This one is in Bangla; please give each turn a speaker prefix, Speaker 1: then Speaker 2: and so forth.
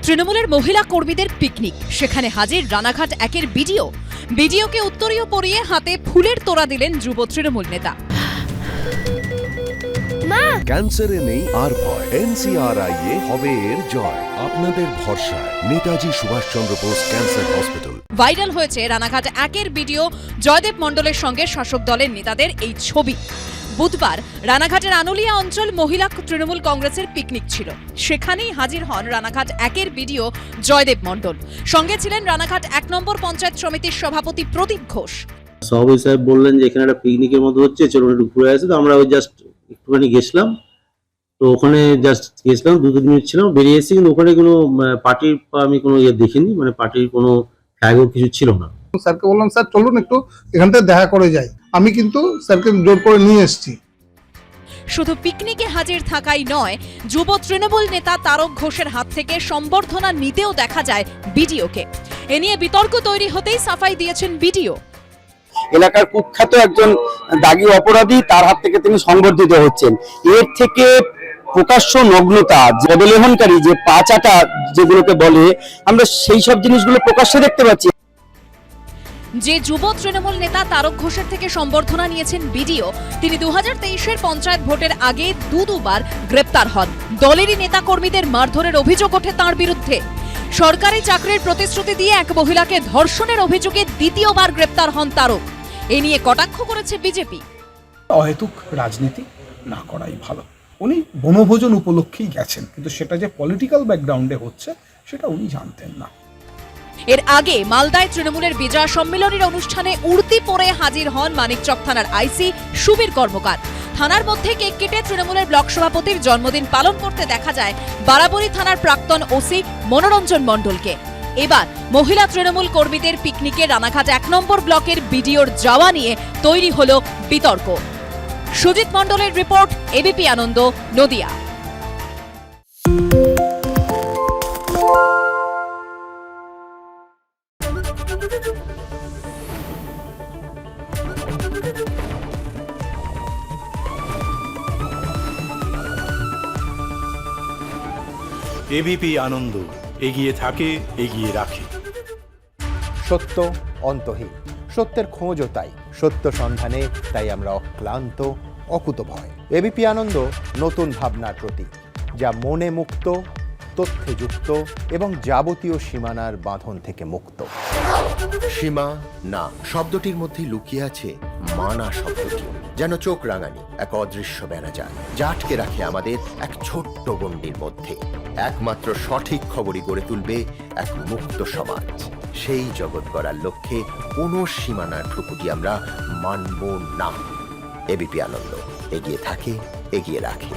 Speaker 1: তৃণমূলের মহিলা কর্মীদের পিকনিক, সেখানে হাজির রানাঘাট একের বিডিওকে উত্তরীয় পরিয়ে হাতে ফুলের তোড়া দিলেন যুব তৃণমূল নেতা।
Speaker 2: ক্যান্সারে নেই আর ভয়, NCRI এ হবে এর জয়। আপনাদের ভরসা Netaji Subhash Chandra Bose cancer hospital.
Speaker 1: Viral হয়েছে রানাঘাট একের বিডিও জয়দেব মণ্ডলের সঙ্গে শাসক দলের নেতাদের এই ছবি। বুধবার রানাঘাটের আনুলিয়া অঞ্চল মহিলা তৃণমূল কংগ্রেসের পিকনিক ছিল। সেখানেই হাজির হন রানাঘাট একের বিডিও জয়দেব মণ্ডল। সঙ্গে ছিলেন রানাঘাট 1 নম্বর পঞ্চায়েত সমিতির সভাপতি প্রদীপ ঘোষ।
Speaker 3: সভাপতি সাহেব বললেন যে এখানে একটা পিকনিকের মতো হচ্ছে, চলুন একটু ঘুরে আসি। তো আমরা ওই জাস্ট একটুখানি গেছিলাম। তো ওখানে জাস্ট গেছিলাম, 2-3 মিনিট ছিলাম, বেরিয়ে এসেছি। কিন্তু ওখানে কোনো পার্টির আমি কোনো দেখিনি, মানে পার্টির কোনো ফ্ল্যাগও কিছু ছিল না।
Speaker 4: স্যারকে বললাম, স্যার চলুন একটু এখান থেকে দেখা করে যাই। আমি কিন্তু স্যারকে জোর করে নিয়ে এসেছি।
Speaker 1: শুধু পিকনিকে হাজির থাকাই নয়, যুব তৃণমূল নেতা তারক ঘোষের হাত থেকে সম্বর্ধনা নিতেও দেখা যায় বিডিওকে। এ নিয়ে বিতর্ক তৈরি হতেই সাফাই দিয়েছেন বিডিও।
Speaker 5: এলাকার কুখ্যাত একজন দাগী অপরাধী, তার হাত থেকে তিনি সংবর্ধিত হচ্ছেন। এর থেকে প্রকাশ্য নগ্নতা, বদলেহনকারী যে পাচাটা যেগুলোকে বলে, আমরা সেই সব জিনিসগুলো প্রকাশ্যে দেখতে পাচ্ছি।
Speaker 1: যে যুব তৃণমূল নেতা তারক ঘোষের থেকে সম্বর্ধনা নিয়েছেন বিডিও, তিনি 2023-এর পঞ্চায়েত ভোটের আগে দুবার গ্রেপ্তার হন। দলেরই নেতা কর্মীদের মারধরের অভিযোগ ওঠে তাঁর বিরুদ্ধে। সরকারি চাকরির প্রতিশ্রুতি দিয়ে এক মহিলাকে ধর্ষণের অভিযোগে দ্বিতীয়বার গ্রেপ্তার হন তারক। এ নিয়ে কটাক্ষ করেছে বিজেপি।
Speaker 6: অহেতুক রাজনীতি না করাই ভালো। উনি বনভোজন উপলক্ষেই গেছেন, কিন্তু সেটা যে পলিটিক্যাল ব্যাকগ্রাউন্ডে হচ্ছে সেটা উনি জানতেন না।
Speaker 1: এর আগে মালদায় তৃণমূলের বিজয় সম্মেলনের অনুষ্ঠানে উর্দি পরে হাজির হন মানিকচক থানার আইসি সুবীর কর্মকার। থানার মধ্যে কেক কেটে তৃণমূলের ব্লক সভাপতির জন্মদিন পালন করতে দেখা যায় বারাবরী থানার প্রাক্তন ওসি মনোরঞ্জন মণ্ডলকে। এবার মহিলা তৃণমূল কর্মীদের পিকনিকে রানাঘাট 1 নম্বর ব্লকের বিডিওর যাওয়া নিয়ে তৈরি হলো বিতর্ক। সুজিত মণ্ডলের রিপোর্ট, এবিপি আনন্দ, নদিয়া।
Speaker 7: এবিপি আনন্দ, এগিয়ে থাকে, এগিয়ে রাখে।
Speaker 8: সত্য অন্তহীন, সত্যের খোঁজও তাই, সত্য সন্ধানে তাই আমরা অক্লান্ত, অকুতভয়। এবিপি আনন্দ নতুন ভাবনার প্রতীক, যা মনে মুক্ত, তথ্যে যুক্ত এবং যাবতীয় সীমানার বাঁধন থেকে মুক্ত।
Speaker 9: সীমা না শব্দটির মধ্যে লুকিয়ে আছে মানা শব্দটি, যেন চোখ রাঙানি এক অদৃশ্য বেড়াজাল, যা আটকে রাখে আমাদের এক ছোট্ট গণ্ডির মধ্যে। একমাত্র সঠিক খবরই গড়ে তুলবে এক মুক্ত সমাজ। সেই জগৎ গড়ার লক্ষ্যে কোনো সীমানার ঠুকুটি আমরা মানব না। এবিপি আনন্দ, এগিয়ে থাকে, এগিয়ে রাখে।